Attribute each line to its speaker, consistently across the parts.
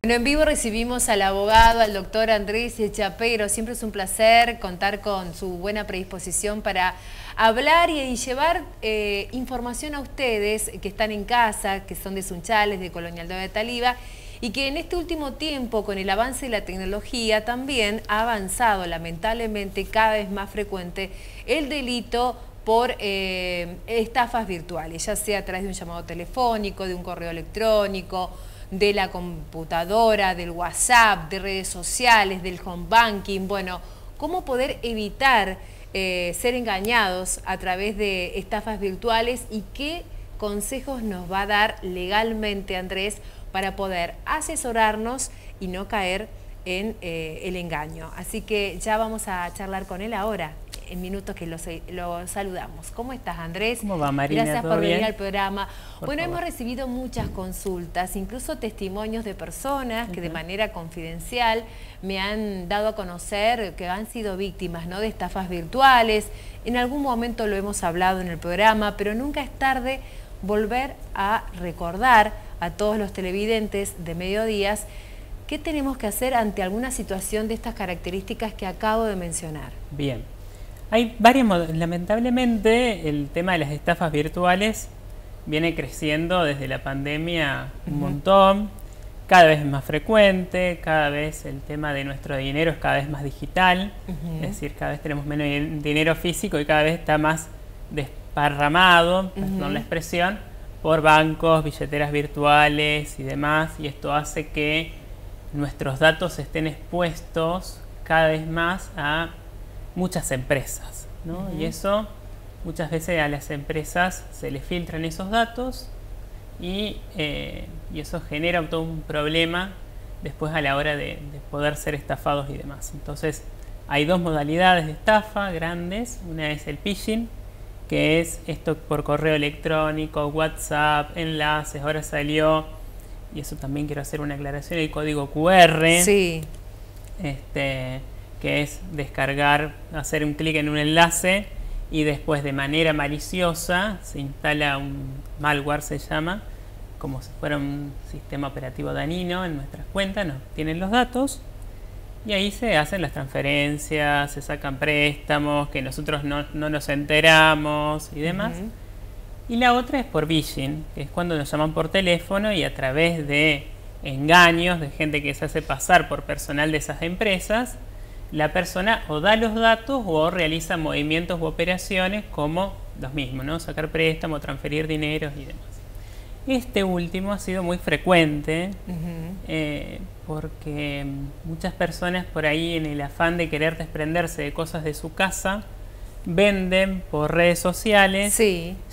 Speaker 1: Bueno, en vivo recibimos al abogado, al doctor Andrés Chapero. Siempre es un placer contar con su buena predisposición para hablar y llevar información a ustedes que están en casa, que son de Sunchales, de Colonia Aldea de Taliba, y que en este último tiempo, con el avance de la tecnología, también ha avanzado lamentablemente cada vez más frecuente el delito por estafas virtuales, ya sea a través de un llamado telefónico, de un correo electrónico, de la computadora, del WhatsApp, de redes sociales, del home banking. Bueno, ¿cómo poder evitar ser engañados a través de estafas virtuales y qué consejos nos va a dar legalmente Andrés para poder asesorarnos y no caer en el engaño? Así que ya vamos a charlar con él ahora, en minutos que lo saludamos. ¿Cómo estás, Andrés?
Speaker 2: ¿Cómo va, Marina?
Speaker 1: Gracias por venir
Speaker 2: bien?
Speaker 1: al programa. Bueno,
Speaker 2: Hemos
Speaker 1: recibido muchas consultas, incluso testimonios de personas que de manera confidencial me han dado a conocer que han sido víctimas, ¿no?, de estafas virtuales. En algún momento lo hemos hablado en el programa, pero nunca es tarde volver a recordar a todos los televidentes de Mediodías qué tenemos que hacer ante alguna situación de estas características que acabo de mencionar.
Speaker 2: Bien. Hay varios, lamentablemente el tema de las estafas virtuales viene creciendo desde la pandemia un montón, cada vez es más frecuente, cada vez el tema de nuestro dinero es cada vez más digital, es decir, cada vez tenemos menos dinero físico y cada vez está más desparramado, perdón la expresión, por bancos, billeteras virtuales y demás, y esto hace que nuestros datos estén expuestos cada vez más a muchas empresas, ¿no? Y eso muchas veces a las empresas se les filtran esos datos y eso genera todo un problema después a la hora de poder ser estafados y demás. Entonces hay dos modalidades de estafa grandes. Una es el phishing, que es esto por correo electrónico, WhatsApp, enlaces. Ahora salió, y eso también quiero hacer una aclaración, el código QR.
Speaker 1: Sí.
Speaker 2: Que es descargar, hacer un clic en un enlace y después de manera maliciosa se instala un malware, se llama, como si fuera un sistema operativo dañino en nuestras cuentas, nos tienen los datos y ahí se hacen las transferencias, se sacan préstamos que nosotros no nos enteramos y demás. Y la otra es por phishing, que es cuando nos llaman por teléfono y a través de engaños de gente que se hace pasar por personal de esas empresas, la persona o da los datos o realiza movimientos u operaciones como los mismos, ¿no? Sacar préstamo, transferir dinero y demás. Este último ha sido muy frecuente porque muchas personas por ahí, en el afán de querer desprenderse de cosas de su casa, venden por redes sociales,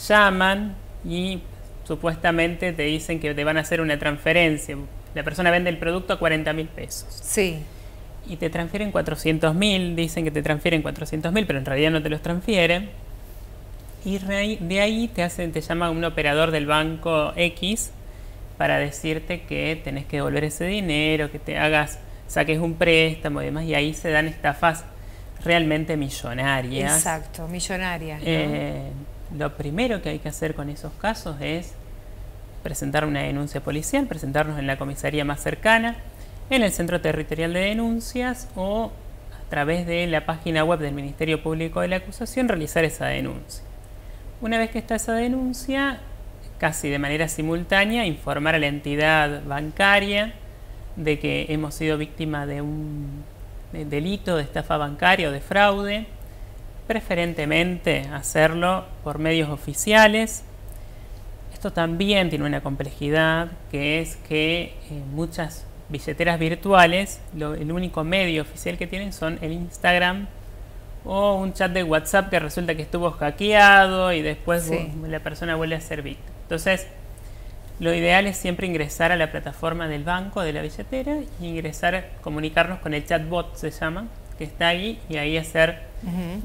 Speaker 2: llaman y supuestamente te dicen que te van a hacer una transferencia. La persona vende el producto a 40.000 pesos. Sí. Y te transfieren 400.000, dicen que te transfieren 400.000, pero en realidad no te los transfieren. Y de ahí te llama un operador del banco X para decirte que tenés que devolver ese dinero, que saques un préstamo y demás, y ahí se dan estafas realmente millonarias.
Speaker 1: Exacto, millonarias, ¿no?
Speaker 2: Lo primero que hay que hacer con esos casos es presentar una denuncia policial, presentarnos en la comisaría más cercana, en el Centro Territorial de Denuncias o a través de la página web del Ministerio Público de la Acusación realizar esa denuncia. Una vez que está esa denuncia, casi de manera simultánea, informar a la entidad bancaria de que hemos sido víctima de un delito de estafa bancaria o de fraude, preferentemente hacerlo por medios oficiales. Esto también tiene una complejidad, que es que muchas billeteras virtuales, el único medio oficial que tienen son el Instagram o un chat de WhatsApp que resulta que estuvo hackeado y después la persona vuelve a ser víctima. Entonces, lo ideal es siempre ingresar a la plataforma del banco, de la billetera, y comunicarnos con el chatbot, se llama, que está ahí, y ahí hacer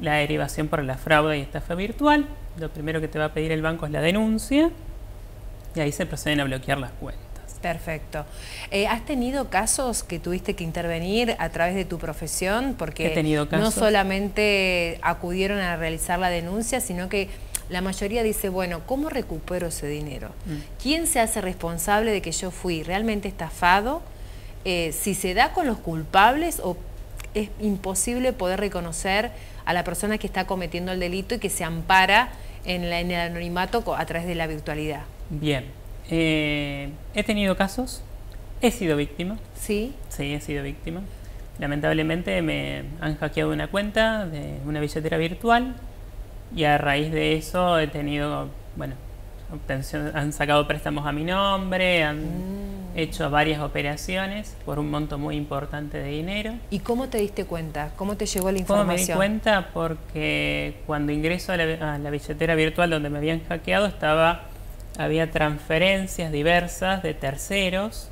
Speaker 2: la derivación por la fraude y estafa virtual. Lo primero que te va a pedir el banco es la denuncia, y ahí se proceden a bloquear las cuentas.
Speaker 1: Perfecto. ¿Has tenido casos que tuviste que intervenir a través de tu profesión? Porque
Speaker 2: he tenido casos.
Speaker 1: No solamente acudieron a realizar la denuncia, sino que la mayoría dice, bueno, ¿cómo recupero ese dinero? ¿Quién se hace responsable de que yo fui realmente estafado si se da con los culpables o es imposible poder reconocer a la persona que está cometiendo el delito y que se ampara en el anonimato a través de la virtualidad.
Speaker 2: Bien, he tenido casos, he sido víctima.
Speaker 1: ¿Sí?
Speaker 2: Sí, he sido víctima. Lamentablemente me han hackeado una cuenta de una billetera virtual y a raíz de eso he tenido, bueno, han sacado préstamos a mi nombre, han hecho varias operaciones por un monto muy importante de dinero.
Speaker 1: ¿Y cómo te diste cuenta? ¿Cómo te llegó la información?
Speaker 2: ¿Cómo me di cuenta? Porque cuando ingreso a la billetera virtual donde me habían hackeado había transferencias diversas de terceros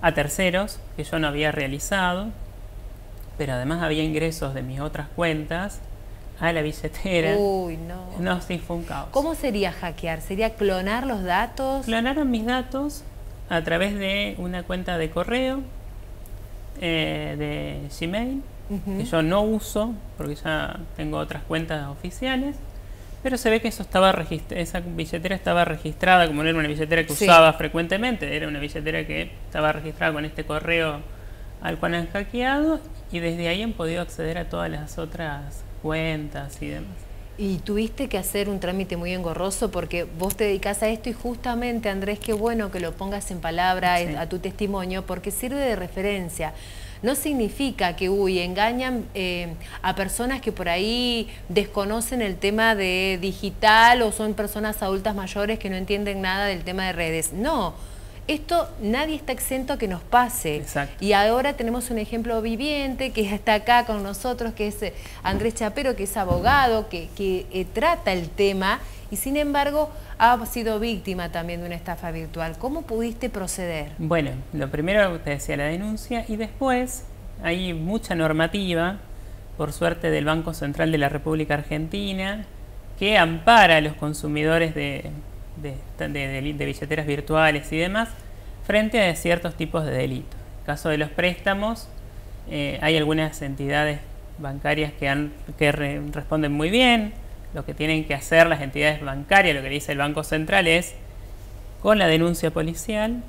Speaker 2: a terceros que yo no había realizado, pero además había ingresos de mis otras cuentas a la billetera.
Speaker 1: Uy, no.
Speaker 2: No, sí, fue un caos.
Speaker 1: ¿Cómo sería hackear? ¿Sería clonar los datos?
Speaker 2: Clonaron mis datos a través de una cuenta de correo, de Gmail, que yo no uso porque ya tengo otras cuentas oficiales, pero se ve que eso esa billetera estaba registrada, como no era una billetera que usaba frecuentemente, era una billetera que estaba registrada con este correo al cual han hackeado, y desde ahí han podido acceder a todas las otras cuentas y demás.
Speaker 1: Y tuviste que hacer un trámite muy engorroso porque vos te dedicás a esto y justamente, Andrés, qué bueno que lo pongas en palabra a tu testimonio porque sirve de referencia. No significa que, engañan a personas que por ahí desconocen el tema de digital o son personas adultas mayores que no entienden nada del tema de redes. No. Esto nadie está exento a que nos pase.
Speaker 2: Exacto.
Speaker 1: Y ahora tenemos un ejemplo viviente que está acá con nosotros, que es Andrés Chapero, que es abogado, que trata el tema y sin embargo ha sido víctima también de una estafa virtual. ¿Cómo pudiste proceder?
Speaker 2: Bueno, lo primero te decía la denuncia y después hay mucha normativa, por suerte del Banco Central de la República Argentina, que ampara a los consumidores de billeteras virtuales y demás frente a ciertos tipos de delitos. En el caso de los préstamos, hay algunas entidades bancarias que responden muy bien. Lo que tienen que hacer las entidades bancarias, lo que dice el Banco Central es, con la denuncia policial,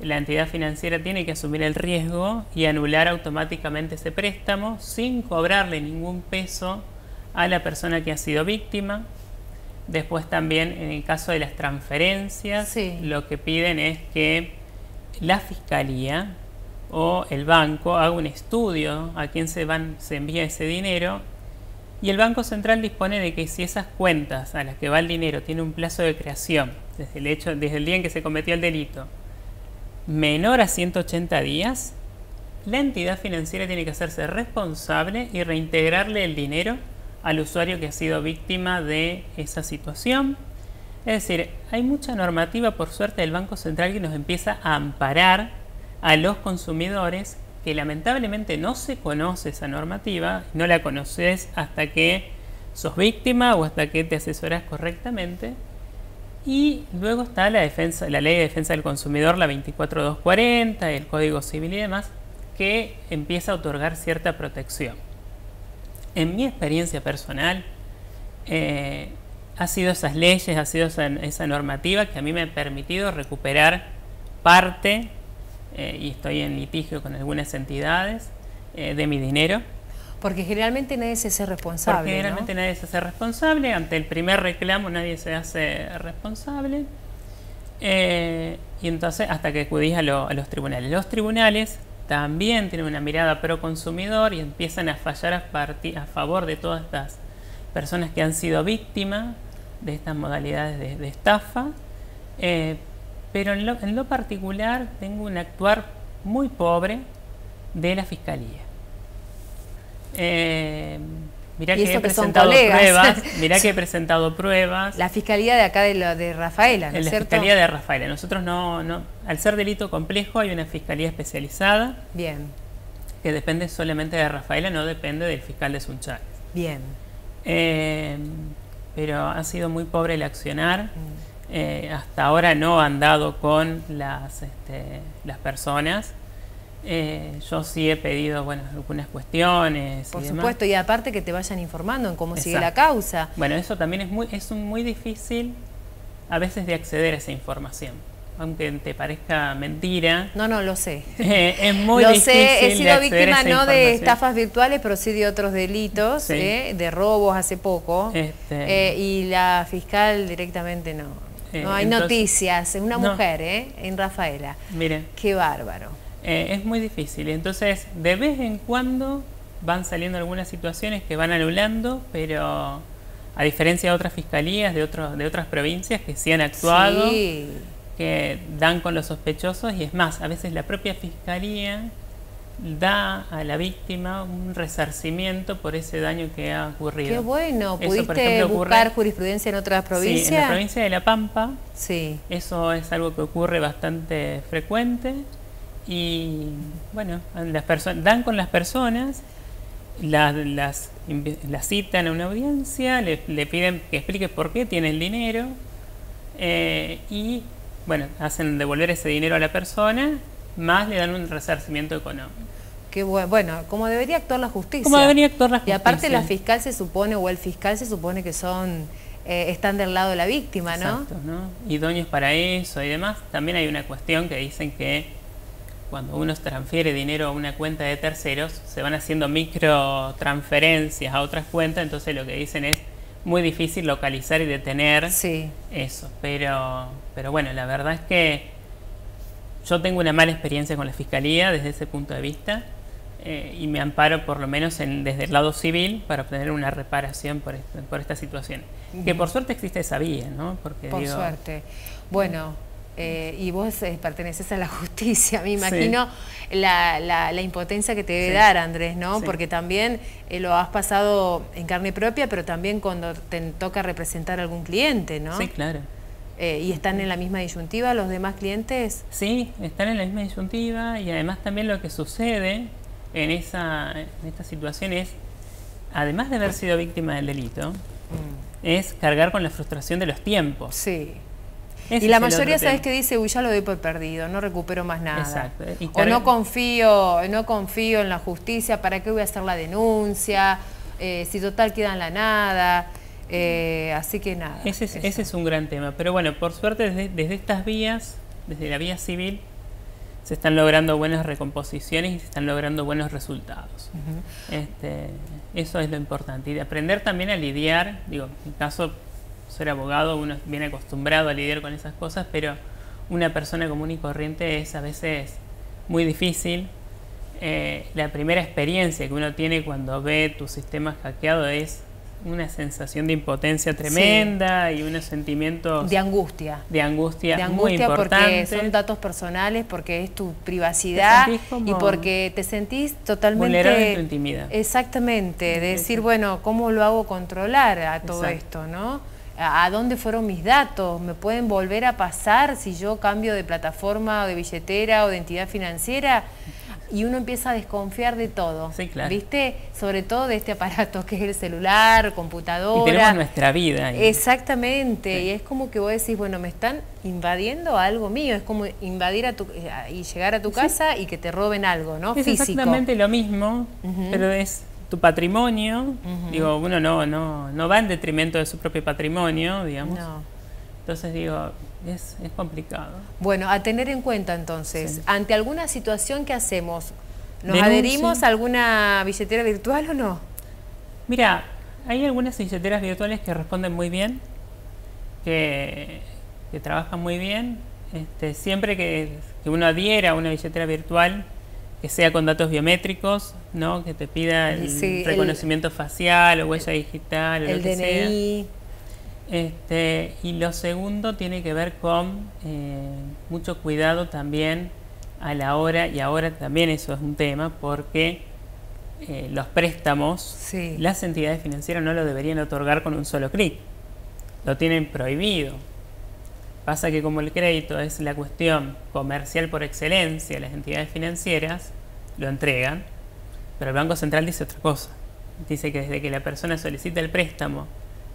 Speaker 2: la entidad financiera tiene que asumir el riesgo y anular automáticamente ese préstamo sin cobrarle ningún peso a la persona que ha sido víctima. Después también, en el caso de las transferencias, lo que piden es que la Fiscalía o el banco haga un estudio a quién se envía ese dinero, y el Banco Central dispone de que si esas cuentas a las que va el dinero tiene un plazo de creación, desde el día en que se cometió el delito, menor a 180 días, la entidad financiera tiene que hacerse responsable y reintegrarle el dinero al usuario que ha sido víctima de esa situación. Es decir, hay mucha normativa, por suerte, del Banco Central que nos empieza a amparar a los consumidores, que lamentablemente no se conoce esa normativa, no la conoces hasta que sos víctima o hasta que te asesoras correctamente. Y luego está la Ley de Defensa del Consumidor, la 24240, el Código Civil y demás, que empieza a otorgar cierta protección. En mi experiencia personal, ha sido esas leyes, ha sido esa normativa que a mí me ha permitido recuperar parte, y estoy en litigio con algunas entidades, de mi dinero.
Speaker 1: Porque generalmente nadie se hace responsable.
Speaker 2: Porque generalmente nadie se hace responsable. Ante el primer reclamo nadie se hace responsable. Y entonces hasta que acudís a los tribunales. Los tribunales también tienen una mirada pro consumidor y empiezan a fallar a favor de todas estas personas que han sido víctimas de estas modalidades de estafa. Pero en lo particular tengo un actuar muy pobre de la Fiscalía. Mirá que he presentado pruebas. Mirá que he presentado pruebas.
Speaker 1: La Fiscalía de acá de Rafaela, ¿no es cierto?
Speaker 2: La Fiscalía de Rafaela. Nosotros no, al ser delito complejo hay una fiscalía especializada.
Speaker 1: Bien.
Speaker 2: Que depende solamente de Rafaela, no depende del fiscal de Sunchales.
Speaker 1: Bien.
Speaker 2: Pero ha sido muy pobre el accionar. Hasta ahora no han dado con las personas. Yo sí he pedido, bueno, algunas cuestiones.
Speaker 1: Por supuesto, y aparte que te vayan informando en cómo sigue la causa.
Speaker 2: Bueno, eso también es muy difícil a veces de acceder a esa información. aunque te parezca mentira.
Speaker 1: No, lo sé.
Speaker 2: Es muy
Speaker 1: lo
Speaker 2: difícil.
Speaker 1: Sé, he sido víctima no de
Speaker 2: información.
Speaker 1: estafas virtuales, pero sí de otros delitos,
Speaker 2: Sí.
Speaker 1: De robos hace poco. Y la fiscal directamente no. No hay
Speaker 2: entonces,
Speaker 1: noticias. Es una
Speaker 2: no.
Speaker 1: mujer, en Rafaela.
Speaker 2: Mire.
Speaker 1: Qué bárbaro.
Speaker 2: Es muy difícil. Entonces, de vez en cuando van saliendo algunas situaciones que van anulando, pero a diferencia de otras fiscalías de otras provincias que sí han actuado,
Speaker 1: sí.
Speaker 2: que dan con los sospechosos, y es más, a veces la propia fiscalía da a la víctima un resarcimiento por ese daño que ha ocurrido.
Speaker 1: Qué bueno.
Speaker 2: Eso,
Speaker 1: ¿Pudiste
Speaker 2: por ejemplo,
Speaker 1: buscar jurisprudencia en otras provincias?
Speaker 2: Sí, en la provincia de La Pampa.
Speaker 1: Sí.
Speaker 2: Eso es algo que ocurre bastante frecuente. Y bueno, dan con las personas, las citan a una audiencia, le piden que explique por qué tiene el dinero, y bueno, hacen devolver ese dinero a la persona, más le dan un resarcimiento económico.
Speaker 1: Qué bueno, como debería actuar la justicia.
Speaker 2: Como debería actuar la justicia.
Speaker 1: Y aparte la fiscal se supone, o el fiscal se supone que están del lado de la víctima, ¿no?
Speaker 2: Exacto, ¿no? Idóneos para eso y demás. También hay una cuestión que dicen que cuando uno transfiere dinero a una cuenta de terceros, se van haciendo microtransferencias a otras cuentas, entonces lo que dicen es muy difícil localizar y detener eso. Pero bueno, la verdad es que yo tengo una mala experiencia con la Fiscalía desde ese punto de vista, y me amparo por lo menos desde el lado civil para obtener una reparación por esta situación. Que por suerte existe esa vía, ¿no? Porque,
Speaker 1: por suerte. Bueno... y vos perteneces a la justicia, me imagino la impotencia que te debe dar, Andrés, ¿no? Porque también lo has pasado en carne propia, pero también cuando te toca representar a algún cliente, ¿no?
Speaker 2: Sí, claro.
Speaker 1: ¿Y están en la misma disyuntiva los demás clientes? Sí,
Speaker 2: están en la misma disyuntiva, y además también lo que sucede en esta situación es, además de haber sido víctima del delito, es cargar con la frustración de los tiempos.
Speaker 1: Sí. Y la mayoría, ¿sabes qué dice? Uy, ya lo doy por perdido, no recupero más nada.
Speaker 2: Exacto.
Speaker 1: O no confío en la justicia, ¿para qué voy a hacer la denuncia? Si total queda en la nada. Así que nada.
Speaker 2: Ese es un gran tema. Pero bueno, por suerte desde estas vías, desde la vía civil, se están logrando buenas recomposiciones y se están logrando buenos resultados. Eso es lo importante. Y de aprender también a lidiar, digo, en caso... ser abogado, uno viene acostumbrado a lidiar con esas cosas, pero una persona común y corriente es a veces muy difícil. La primera experiencia que uno tiene cuando ve tu sistema hackeado es una sensación de impotencia tremenda, y unos sentimientos...
Speaker 1: De angustia.
Speaker 2: De angustia muy importantes.
Speaker 1: Porque son datos personales, porque es tu privacidad y porque te sentís totalmente...
Speaker 2: vulnerable en tu intimidad.
Speaker 1: Exactamente. De decir, bueno, ¿cómo lo hago controlar a todo esto, no? ¿A dónde fueron mis datos? ¿Me pueden volver a pasar si yo cambio de plataforma o de billetera o de entidad financiera? Y uno empieza a desconfiar de todo,
Speaker 2: sí, claro.
Speaker 1: ¿Viste? Sobre todo de este aparato que es el celular, computadora.
Speaker 2: Y tenemos nuestra vida ahí.
Speaker 1: Exactamente, sí. Y es como que vos decís, bueno, me están invadiendo algo mío, es como invadir y llegar a tu casa y que te roben algo, ¿no?
Speaker 2: Es
Speaker 1: físico.
Speaker 2: Exactamente lo mismo, pero es tu patrimonio. Digo, uno no va en detrimento de su propio patrimonio, digamos.
Speaker 1: No.
Speaker 2: Entonces digo, es complicado.
Speaker 1: Bueno, a tener en cuenta entonces, ante alguna situación que hacemos, ¿nos
Speaker 2: Denuncia.
Speaker 1: adherimos a alguna billetera virtual o no?
Speaker 2: Mira, hay algunas billeteras virtuales que responden muy bien, que trabajan muy bien. Siempre que uno adhiera a una billetera virtual, que sea con datos biométricos, ¿no? Que te pida el reconocimiento facial o huella digital o
Speaker 1: el
Speaker 2: lo que
Speaker 1: DNI.
Speaker 2: sea. Y lo segundo tiene que ver con mucho cuidado también a la hora, y ahora también eso es un tema, porque los préstamos, las entidades financieras no lo deberían otorgar con un solo clic, lo tienen prohibido. Pasa que como el crédito es la cuestión comercial por excelencia, las entidades financieras lo entregan, pero el Banco Central dice otra cosa. Dice que desde que la persona solicita el préstamo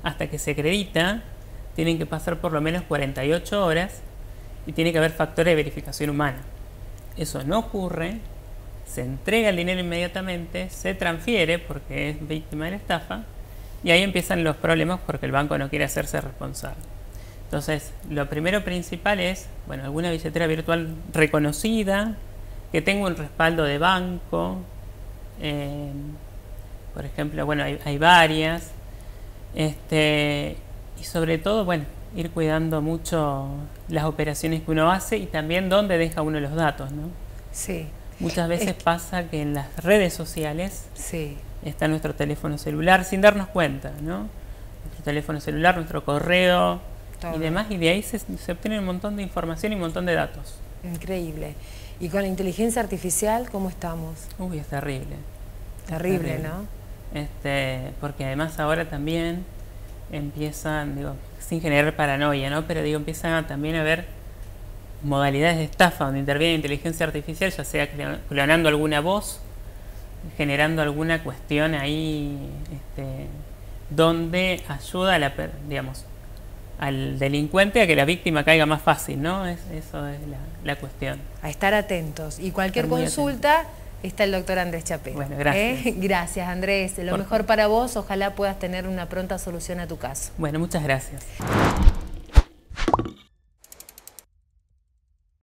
Speaker 2: hasta que se acredita, tienen que pasar por lo menos 48 horas y tiene que haber factores de verificación humana. Eso no ocurre, se entrega el dinero inmediatamente, se transfiere porque es víctima de la estafa, y ahí empiezan los problemas porque el banco no quiere hacerse responsable. Entonces, lo primero principal es, bueno, alguna billetera virtual reconocida, que tenga un respaldo de banco. Por ejemplo, bueno, hay varias. Y sobre todo, bueno, ir cuidando mucho las operaciones que uno hace y también dónde deja uno los datos, ¿no?
Speaker 1: Sí.
Speaker 2: Muchas veces pasa que en las redes sociales
Speaker 1: sí.
Speaker 2: está nuestro teléfono celular sin darnos cuenta, ¿no? Nuestro teléfono celular, nuestro correo y demás, y de ahí se obtiene un montón de información y un montón de datos.
Speaker 1: Increíble. ¿Y con la inteligencia artificial cómo estamos?
Speaker 2: Uy, es terrible.
Speaker 1: Terrible, ¿no?
Speaker 2: Porque además ahora también empiezan, digo, sin generar paranoia, ¿no? Pero digo, empiezan también a haber modalidades de estafa donde interviene inteligencia artificial, ya sea clonando alguna voz, generando alguna cuestión ahí, donde ayuda a digamos, al delincuente a que la víctima caiga más fácil, ¿no? Eso es la cuestión.
Speaker 1: A estar atentos. Y cualquier consulta está el doctor Andrés Chapero.
Speaker 2: Bueno, gracias.
Speaker 1: Gracias, Andrés. Lo mejor para vos. Ojalá puedas tener una pronta solución a tu caso.
Speaker 2: Bueno, muchas gracias.